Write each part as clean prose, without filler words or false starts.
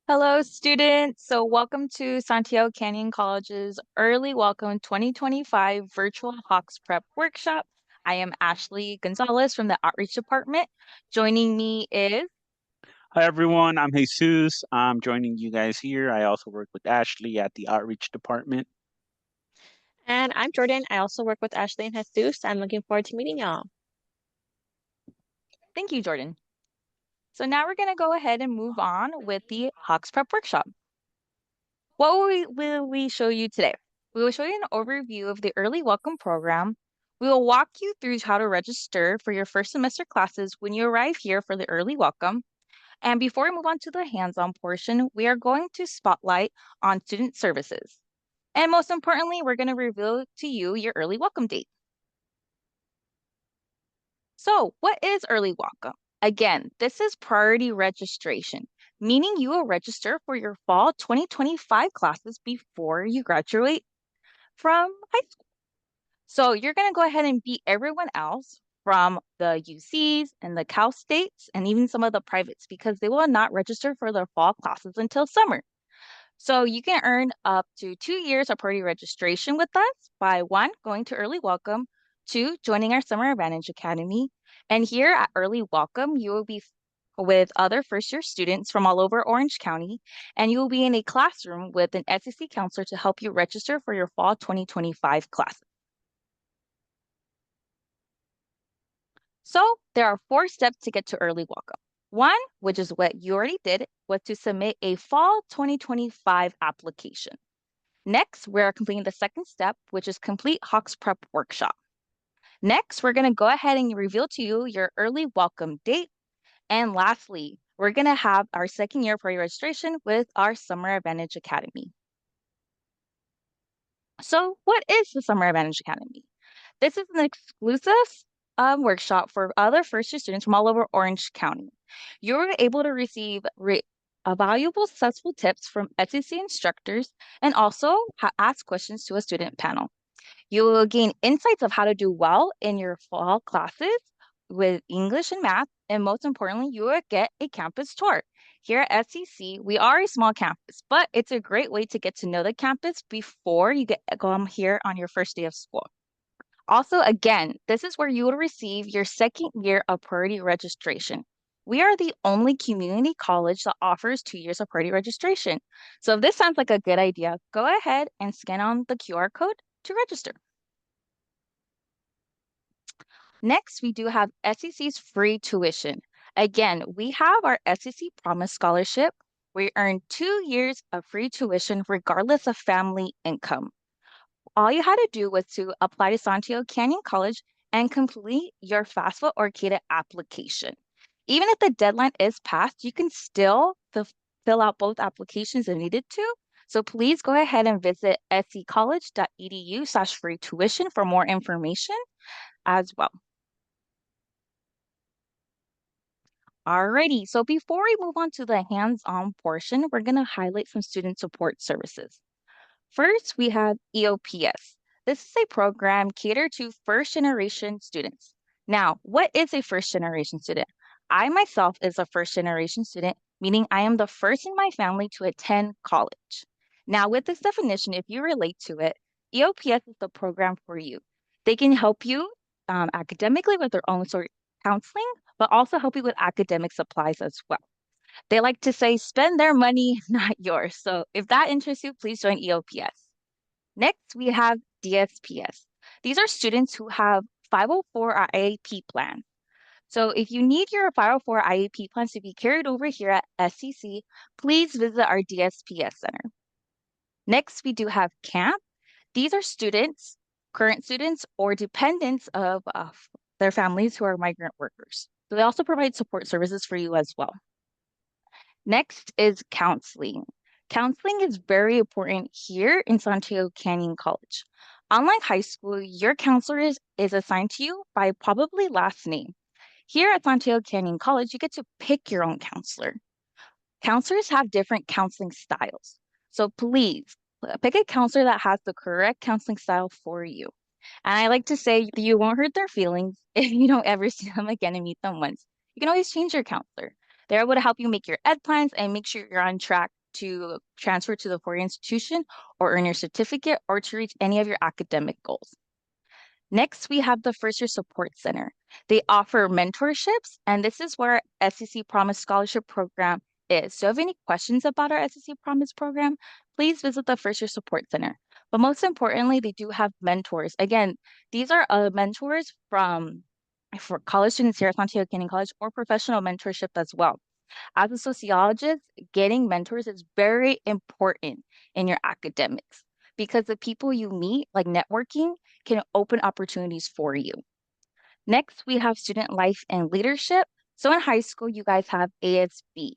Hello, students. Welcome to Santiago Canyon College's Early Welcome 2025 Virtual Hawks Prep Workshop. I am Ashley Gonzalez from the Outreach Department. Joining me is, Hi everyone, I'm Jesus. I'm joining you guys here. I also work with Ashley at the Outreach Department. And I'm Jordan. I also work with Ashley and Jesus. I'm looking forward to meeting y'all. thank you, Jordan. So now we're going to go ahead and move on with the Hawks Prep Workshop. What will we show you today? We will show you an overview of the Early Welcome Program. We will walk you through how to register for your first semester classes when you arrive here for the Early Welcome. And before we move on to the hands-on portion, we are going to spotlight on student services. And most importantly, we're going to reveal to you your early welcome date. So what is early welcome? Again, this is priority registration, meaning you will register for your fall 2025 classes before you graduate from high school. So you're going to go ahead and beat everyone else from the UCs and the Cal States and even some of the privates because they will not register for their fall classes until summer. So you can earn up to 2 years of priority registration with us by one, going to Early Welcome, two, joining our Summer Advantage Academy. And here at Early Welcome, you will be with other first-year students from all over Orange County, and you will be in a classroom with an SEC counselor to help you register for your fall 2025 classes. So there are 4 steps to get to Early Welcome. One, which is what you already did, was to submit a fall 2025 application. Next, we're completing the second step, which is complete Hawks Prep Workshop. Next, we're going to go ahead and reveal to you your early welcome date. And lastly, we're going to have our second year pre-registration with our Summer Advantage Academy. So what is the Summer Advantage Academy? This is an exclusive workshop for other first-year students from all over Orange County. You're able to receive valuable, successful tips from SEC instructors and also ask questions to a student panel. You will gain insights of how to do well in your fall classes with English and math, and most importantly, you will get a campus tour. Here at SEC, we are a small campus, but it's a great way to get to know the campus before you come here on your first day of school. Also, again, this is where you will receive your second year of priority registration. We are the only community college that offers 2 years of priority registration. So if this sounds like a good idea, go ahead and scan on the QR code to register. Next, we do have SEC's free tuition. Again, we have our SEC Promise Scholarship. We earn 2 years of free tuition regardless of family income. All you had to do was to apply to Santiago Canyon College and complete your FAFSA or CADA application. Even if the deadline is passed, you can still fill out both applications if needed to. So please go ahead and visit secollege.edu/free tuition for more information as well. Alrighty, so before we move on to the hands-on portion, we're going to highlight some student support services. First, we have EOPS. This is a program catered to first-generation students. Now, what is a first-generation student? I myself is a first-generation student, meaning I am the first in my family to attend college. Now, with this definition, if you relate to it, EOPS is the program for you. They can help you academically with their own sort of counseling, but also help you with academic supplies as well. They like to say, spend their money, not yours. So if that interests you, please join EOPS. Next, we have DSPS. These are students who have 504 or IAP plans. So if you need your 504 IAP plans to be carried over here at SCC, please visit our DSPS center. Next, we do have CAMP. These are students, current students, or dependents of their families who are migrant workers. So they also provide support services for you as well. Next is counseling. Counseling is very important here in Santiago Canyon College. Unlike high school, your counselor is assigned to you by probably last name. Here at Santiago Canyon College, you get to pick your own counselor. Counselors have different counseling styles. So please pick a counselor that has the correct counseling style for you. And I like to say you won't hurt their feelings if you don't ever see them again and meet them once. You can always change your counselor. They're able to help you make your ed plans and make sure you're on track to transfer to the four-year institution or earn your certificate or to reach any of your academic goals. Next, we have the First Year Support Center. They offer mentorships, and this is where SEC Promise Scholarship Program is. So if you have any questions about our SEC Promise program, please visit the First Year Support Center. But most importantly, they do have mentors. Again, these are mentors for college students here at Santiago Canyon College or professional mentorship as well. As a sociologist, getting mentors is very important in your academics because the people you meet, like networking, can open opportunities for you. Next, we have student life and leadership. So in high school, you guys have ASB.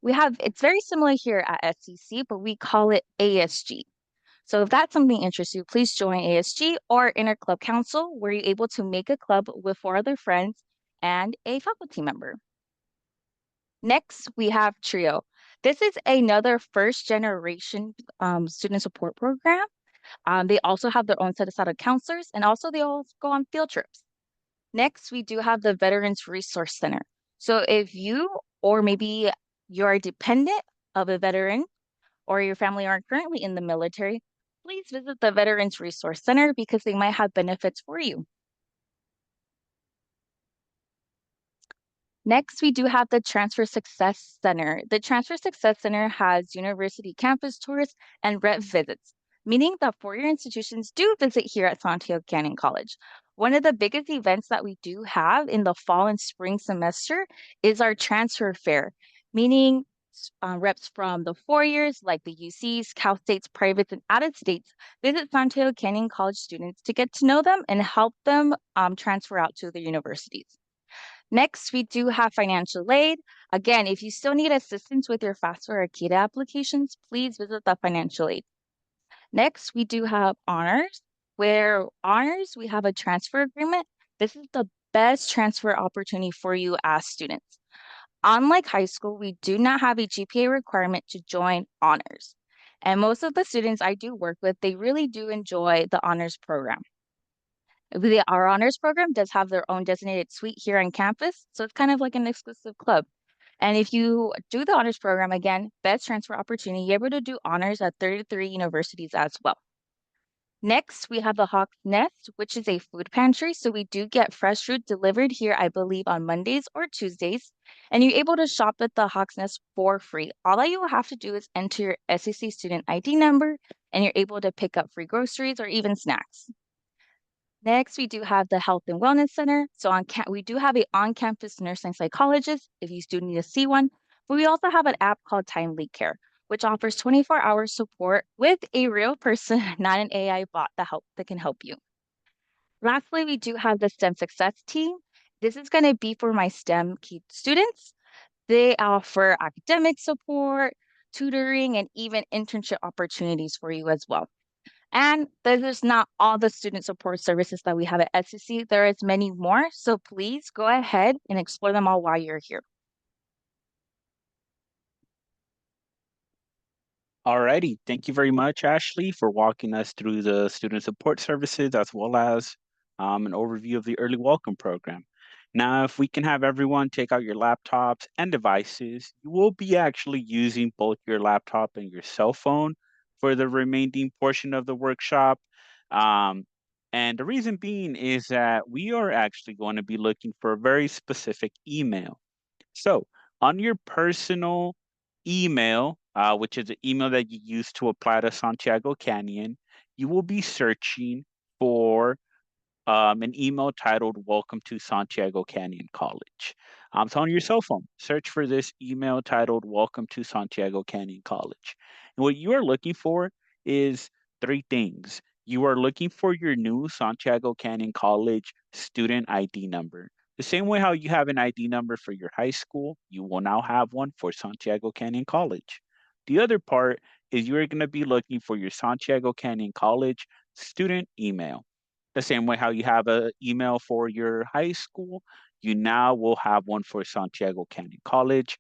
It's very similar here at SCC, but we call it ASG. So if that's something that interests you, please join ASG or Inner Club Council, where you're able to make a club with four other friends and a faculty member. Next, we have TRIO. This is another first generation student support program. They also have their own set of counselors, and also they all go on field trips. Next, we do have the Veterans Resource Center. So if you or maybe you're a dependent of a veteran or your family aren't currently in the military, please visit the Veterans Resource Center because they might have benefits for you. Next, we do have the Transfer Success Center. The Transfer Success Center has university campus tours and rep visits, meaning that four-year institutions do visit here at Santiago Canyon College. One of the biggest events that we do have in the fall and spring semester is our transfer fair, meaning reps from the four years, like the UCs, Cal States, privates, and out-of states, visit Santiago Canyon College students to get to know them and help them transfer out to the universities. Next, we do have financial aid. Again, if you still need assistance with your FAFSA or AKITA applications, please visit the financial aid. Next, we do have honors, where honors, we have a transfer agreement. This is the best transfer opportunity for you as students. Unlike high school, we do not have a GPA requirement to join honors. And most of the students I do work with, they really do enjoy the honors program. Our honors program does have their own designated suite here on campus, so it's kind of like an exclusive club. And if you do the honors program, again, best transfer opportunity, you're able to do honors at 33 universities as well. Next, we have the Hawk's Nest, which is a food pantry. So we do get fresh food delivered here, I believe, on Mondays or Tuesdays. And you're able to shop at the Hawk's Nest for free. All that you will have to do is enter your SEC student ID number, and you're able to pick up free groceries or even snacks. Next, we do have the Health and Wellness Center. So we do have a on-campus nursing psychologist if you do need to see one. But we also have an app called Timely Care, which offers 24-hour support with a real person, not an AI bot that can help you. Lastly, we do have the STEM Success Team. This is going to be for my STEM key students. They offer academic support, tutoring, and even internship opportunities for you as well. And this is not all the student support services that we have at SCC. There is many more, so please go ahead and explore them all while you're here. Alrighty, thank you very much, Ashley, for walking us through the student support services as well as an overview of the early welcome program. Now, if we can have everyone take out your laptops and devices, you will be actually using both your laptop and your cell phone for the remaining portion of the workshop. Um, and the reason being is that we are actually going to be looking for a very specific email. So on your personal email, which is the email that you use to apply to Santiago Canyon, you will be searching for an email titled Welcome to Santiago Canyon College. So on your cell phone, search for this email titled Welcome to Santiago Canyon College. And what you are looking for is three things. You are looking for your new Santiago Canyon College student ID number. The same way how you have an ID number for your high school, you will now have one for Santiago Canyon College. The other part is you're going to be looking for your Santiago Canyon College student email. The same way how you have an email for your high school, you now will have one for Santiago Canyon College.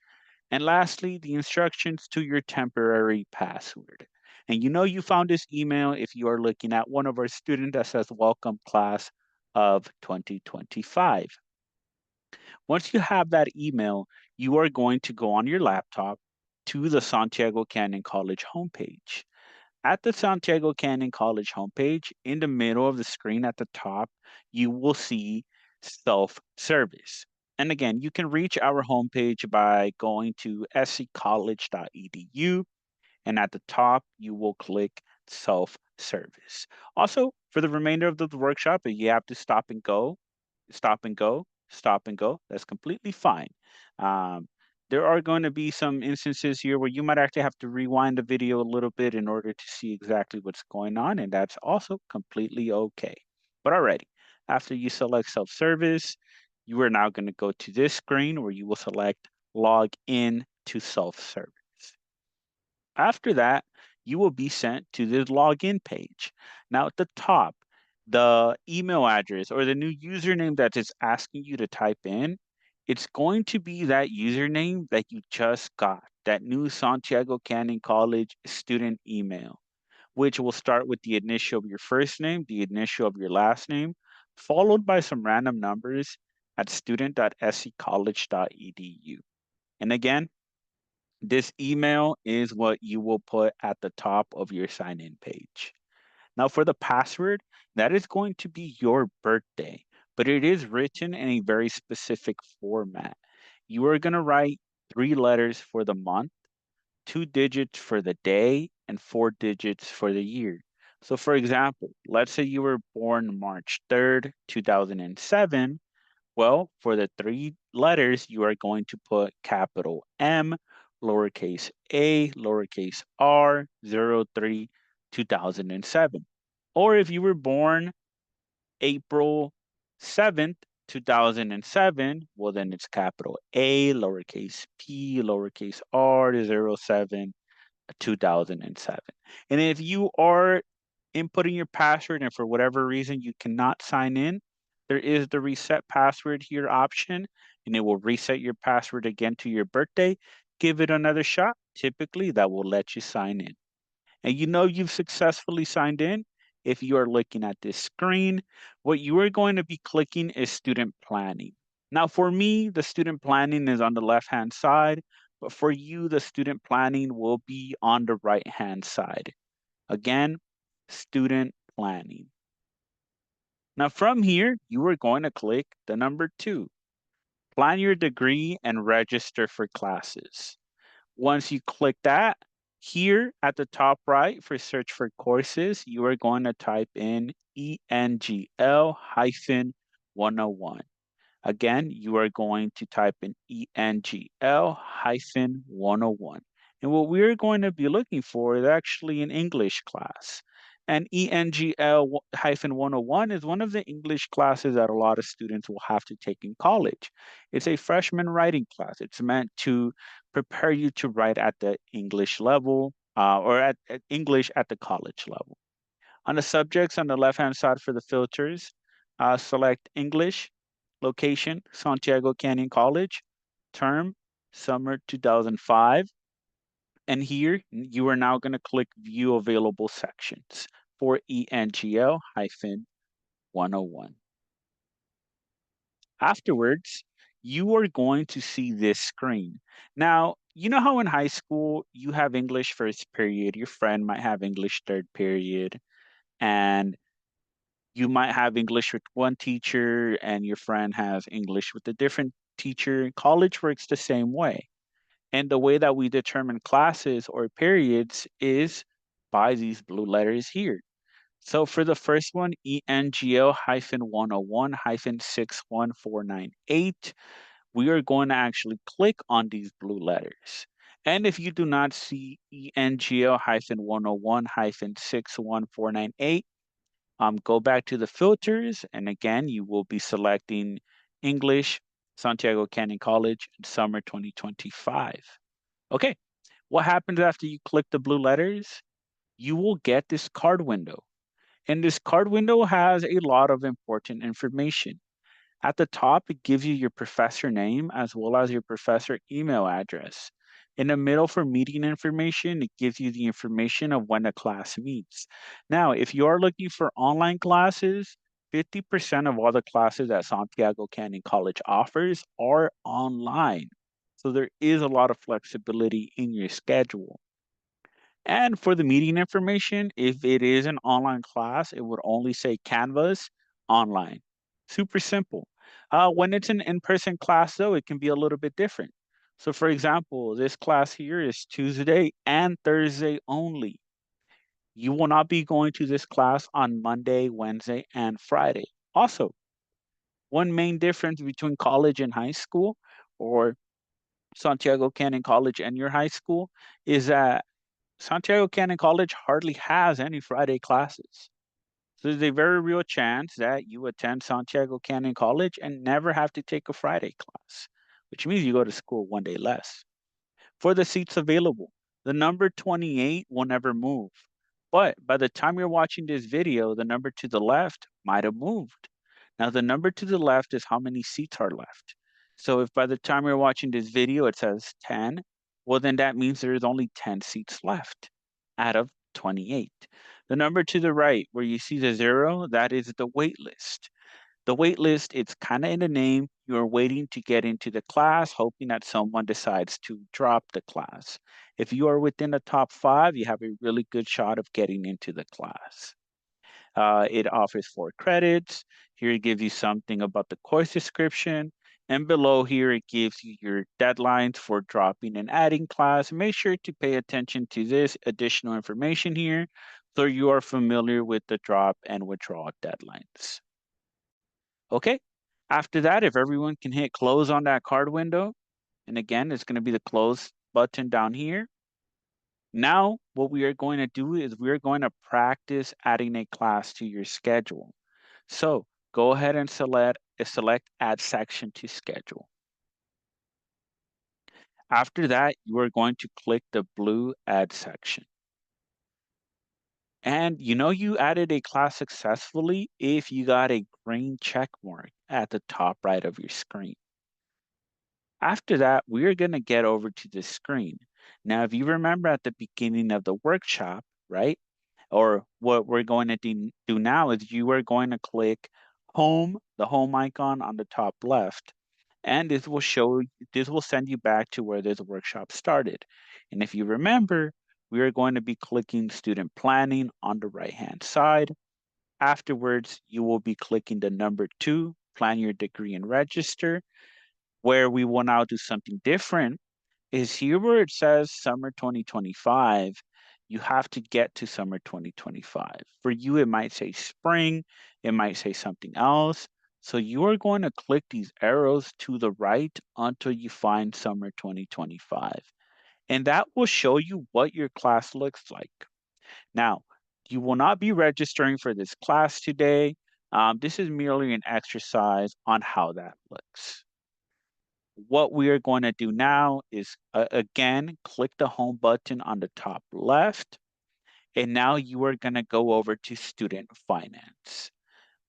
And lastly, the instructions to your temporary password. And you know you found this email if you are looking at one of our students that says Welcome Class of 2025. Once you have that email, you are going to go on your laptop to the Santiago Canyon College homepage. At the Santiago Canyon College homepage, in the middle of the screen at the top, you will see self service. And again, you can reach our homepage by going to sccollege.edu, and at the top, you will click self service. Also, for the remainder of the workshop, if you have to stop and go, stop and go, stop and go. That's completely fine. Um, there are going to be some instances here where you might actually have to rewind the video a little bit in order to see exactly what's going on, and that's also completely okay. But already, after you select self-service, you are now going to go to this screen where you will select log in to self-service. After that, you will be sent to the login page. Now at the top, the email address or the new username that it's asking you to type in, it's going to be that username that you just got, that new Santiago Canyon College student email, which will start with the initial of your first name, the initial of your last name, followed by some random numbers at student.sccollege.edu. And again, this email is what you will put at the top of your sign in page. Now, for the password, that is going to be your birthday, but it is written in a very specific format. You are going to write 3 letters for the month, 2 digits for the day, and 4 digits for the year. So, for example, let's say you were born March 3rd, 2007. Well, for the 3 letters, you are going to put capital M, lowercase a, lowercase r, 03, 2007. Or if you were born April 7th, 2007, well, then it's capital A, lowercase p, lowercase r, 07, 2007. And if you are inputting your password and for whatever reason you cannot sign in, there is the reset password here option, and it will reset your password again to your birthday. Give it another shot. Typically, that will let you sign in. And you know you've successfully signed in if you are looking at this screen. What you are going to be clicking is student planning. Now, for me, the student planning is on the left-hand side, but for you, the student planning will be on the right-hand side. Again, student planning. Now from here, you are going to click the number 2, plan your degree and register for classes. Once you click that, here at the top right for search for courses, you are going to type in ENGL-101. Again, you are going to type in ENGL-101. And what we're going to be looking for is actually an English class. And ENGL-101 is one of the English classes that a lot of students will have to take in college. It's a freshman writing class. It's meant to prepare you to write at the English level or at English at the college level. On the subjects on the left-hand side for the filters, select English, location, Santiago Canyon College, term, summer 2005. And here you are now going to click view available sections for ENGL-101. Afterwards, you are going to see this screen. Now, you know how in high school you have English first period, your friend might have English third period, and you might have English with one teacher and your friend has English with a different teacher. College works the same way. And the way that we determine classes or periods is by these blue letters here. So for the first one, ENGL-101-61498, we are going to actually click on these blue letters. And if you do not see ENGL-101-61498, go back to the filters, and again, you will be selecting English, Santiago Canyon College, summer 2025. Okay, what happens after you click the blue letters? You will get this card window. And this card window has a lot of important information. At the top, it gives you your professor name as well as your professor email address. In the middle for meeting information, it gives you the information of when a class meets. Now, if you are looking for online classes, 50% of all the classes that Santiago Canyon College offers are online. So there is a lot of flexibility in your schedule. And for the meeting information, if it is an online class, it would only say Canvas online. Super simple. When it's an in person class, though, it can be a little bit different. So, for example, this class here is Tuesday and Thursday only. You will not be going to this class on Monday, Wednesday, and Friday. Also, one main difference between college and high school, or Santiago Canyon College and your high school, is that Santiago Canyon College hardly has any Friday classes. So there's a very real chance that you attend Santiago Canyon College and never have to take a Friday class, which means you go to school one day less. For the seats available, the number 28 will never move. But by the time you're watching this video, the number to the left might have moved. Now, the number to the left is how many seats are left. So if by the time you're watching this video, it says 10, well, then that means there's only 10 seats left out of 28. The number to the right, where you see the zero, that is the wait list. The wait list, it's kind of in the name. You're waiting to get into the class, hoping that someone decides to drop the class. If you are within the top 5, you have a really good shot of getting into the class. It offers 4 credits. Here it gives you something about the course description. And below here, it gives you your deadlines for dropping and adding class. Make sure to pay attention to this additional information here so you are familiar with the drop and withdrawal deadlines. Okay. After that, if everyone can hit close on that card window, and again, it's going to be the close button down here. Now, what we are going to do is we're going to practice adding a class to your schedule. So go ahead and select Add Section to Schedule. After that, you are going to click the blue Add Section. And you know you added a class successfully if you got a green check mark at the top right of your screen. After that, we're going to get over to the screen. Now, if you remember at the beginning of the workshop, right? Or what we're going to do now is you are going to click home, the home icon on the top left, and this will send you back to where this workshop started. And if you remember, we are going to be clicking student planning on the right-hand side. Afterwards, you will be clicking the number 2, plan your degree and register. Where we will now do something different is here where it says summer 2025, you have to get to summer 2025. For you, it might say spring, it might say something else. So you are going to click these arrows to the right until you find summer 2025. And that will show you what your class looks like. Now, you will not be registering for this class today. This is merely an exercise on how that looks. What we are going to do now is, again, click the home button on the top left. And now you are going to go over to student finance.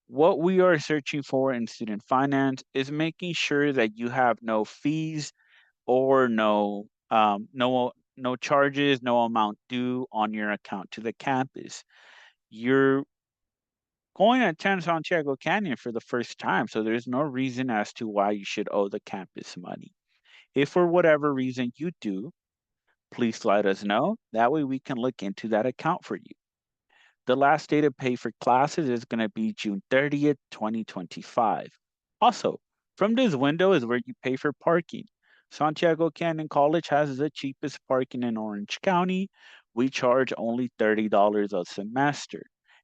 What we are searching for in student finance is making sure that you have no fees or no charges, no amount due on your account to the campus. You're going to attend Santiago Canyon for the first time, so there's no reason as to why you should owe the campus money. If for whatever reason you do, please let us know. That way we can look into that account for you. The last day to pay for classes is going to be June 30th, 2025. Also, from this window is where you pay for parking. Santiago Canyon College has the cheapest parking in Orange County. We charge only $30 a semester,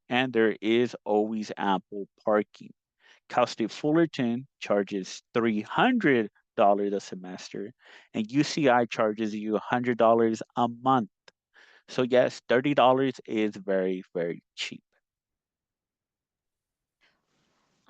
and there is always ample parking. Cal State Fullerton charges $300 a semester, and UCI charges you $100 a month. So yes, $30 is very, very cheap.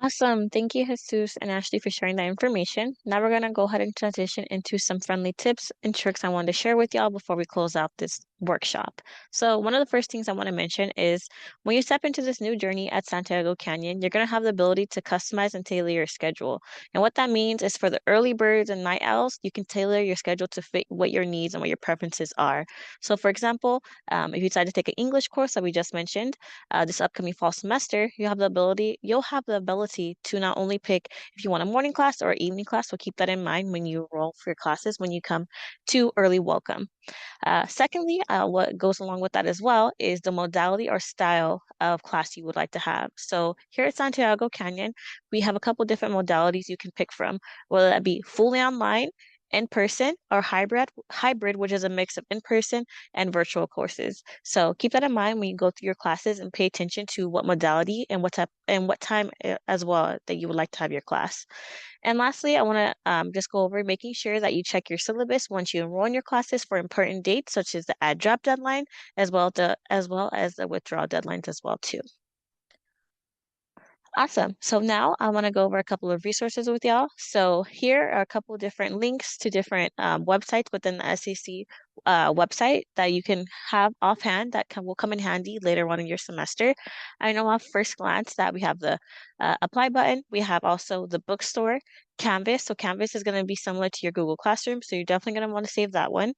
Awesome. Thank you, Jesus and Ashley, for sharing that information. Now we're going to go ahead and transition into some friendly tips and tricks I wanted to share with y'all before we close out this workshop. So one of the first things I want to mention is when you step into this new journey at Santiago Canyon, you're going to have the ability to customize and tailor your schedule. And what that means is for the early birds and night owls, you can tailor your schedule to fit what your needs and what your preferences are. So for example, if you decide to take an English course that we just mentioned, this upcoming fall semester, you'll have the ability to not only pick if you want a morning class or evening class, so keep that in mind when you enroll for your classes when you come to early welcome. Secondly, what goes along with that as well is the modality or style of class you would like to have. So here at Santiago Canyon, we have a couple different modalities you can pick from, whether that be fully online, in person, or hybrid, which is a mix of in-person and virtual courses. So keep that in mind when you go through your classes and pay attention to what modality and what time as well that you would like to have your class. And lastly, I want to just go over making sure that you check your syllabus once you enroll in your classes for important dates, such as the add drop deadline, as well as the withdrawal deadlines as well too. Awesome. So now I want to go over a couple of resources with y'all. So here are a couple of different links to different websites within the SEC website that you can have offhand that will come in handy later on in your semester. I know off first glance that we have the apply button. We have also the bookstore, Canvas. So Canvas is going to be similar to your Google Classroom. So you're definitely going to want to save that one.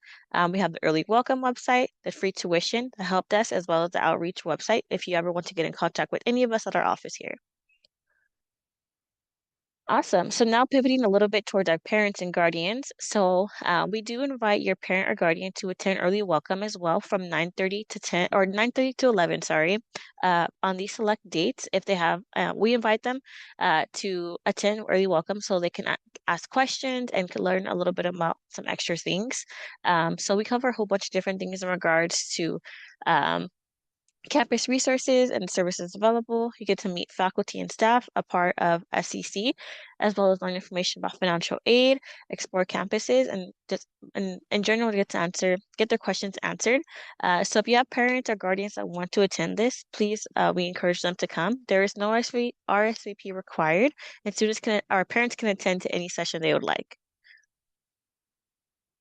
We have the early welcome website, the free tuition, the help desk, as well as the outreach website if you ever want to get in contact with any of us at our office here. Awesome. So now pivoting a little bit towards our parents and guardians. So we do invite your parent or guardian to attend early welcome as well from 9:30 to 10 or 9:30 to 11, sorry, on these select dates. If they have, we invite them to attend early welcome so they can ask questions and can learn a little bit about some extra things. So we cover a whole bunch of different things in regards to um, campus resources and services available. You get to meet faculty and staff, a part of SEC, as well as learn information about financial aid, explore campuses, and just in general get their questions answered. So if you have parents or guardians that want to attend this, please we encourage them to come. There is no RSVP required, and parents can attend to any session they would like.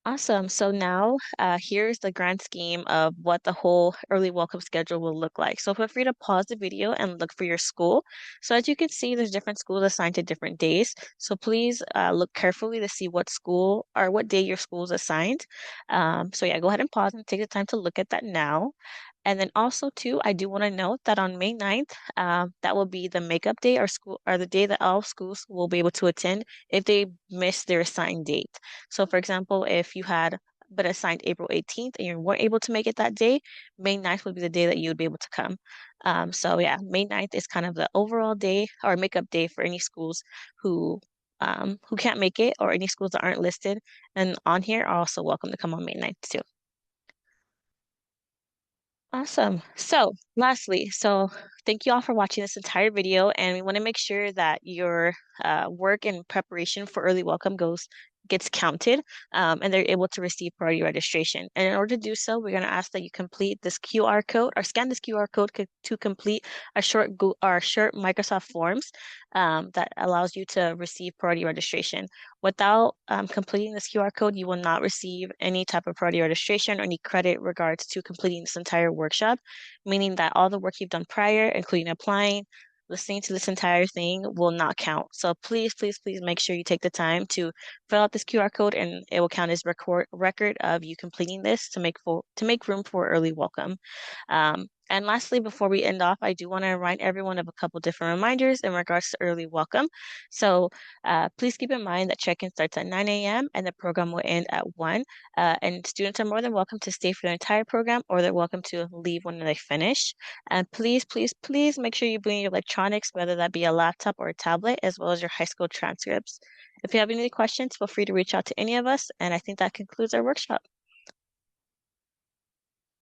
Awesome. So now here's the grand scheme of what the whole early welcome schedule will look like. So feel free to pause the video and look for your school. So as you can see, there's different schools assigned to different days. So please look carefully to see what school or what day your school is assigned. So yeah, go ahead and pause and take the time to look at that now. And then also too, I do want to note that on May 9th, that will be the makeup day or the day that all schools will be able to attend if they miss their assigned date. So for example, if you had been assigned April 18th and you weren't able to make it that day, May 9th would be the day that you would be able to come. So yeah, May 9th is kind of the overall day or makeup day for any schools who can't make it or any schools that aren't listed and on here are also welcome to come on May 9th too. Awesome. So lastly, thank you all for watching this entire video, and we want to make sure that your work and preparation for early welcome gets counted, and they're able to receive priority registration. And in order to do so, we're going to ask that you complete this QR code or scan this QR code to complete a short Microsoft Forms that allows you to receive priority registration. Without completing this QR code, you will not receive any type of priority registration or any credit regards to completing this entire workshop, meaning that all the work you've done prior, including applying, listening to this entire thing, will not count. So please, please, please make sure you take the time to fill out this QR code, and it will count as record of you completing this to make room for early welcome. And lastly, before we end off, I do want to remind everyone of a couple different reminders in regards to early welcome. So please keep in mind that check-in starts at 9 a.m. and the program will end at 1. And students are more than welcome to stay for the entire program, or they're welcome to leave when they finish. And please, please, please make sure you bring your electronics, whether that be a laptop or a tablet, as well as your high school transcripts. If you have any questions, feel free to reach out to any of us. And I think that concludes our workshop.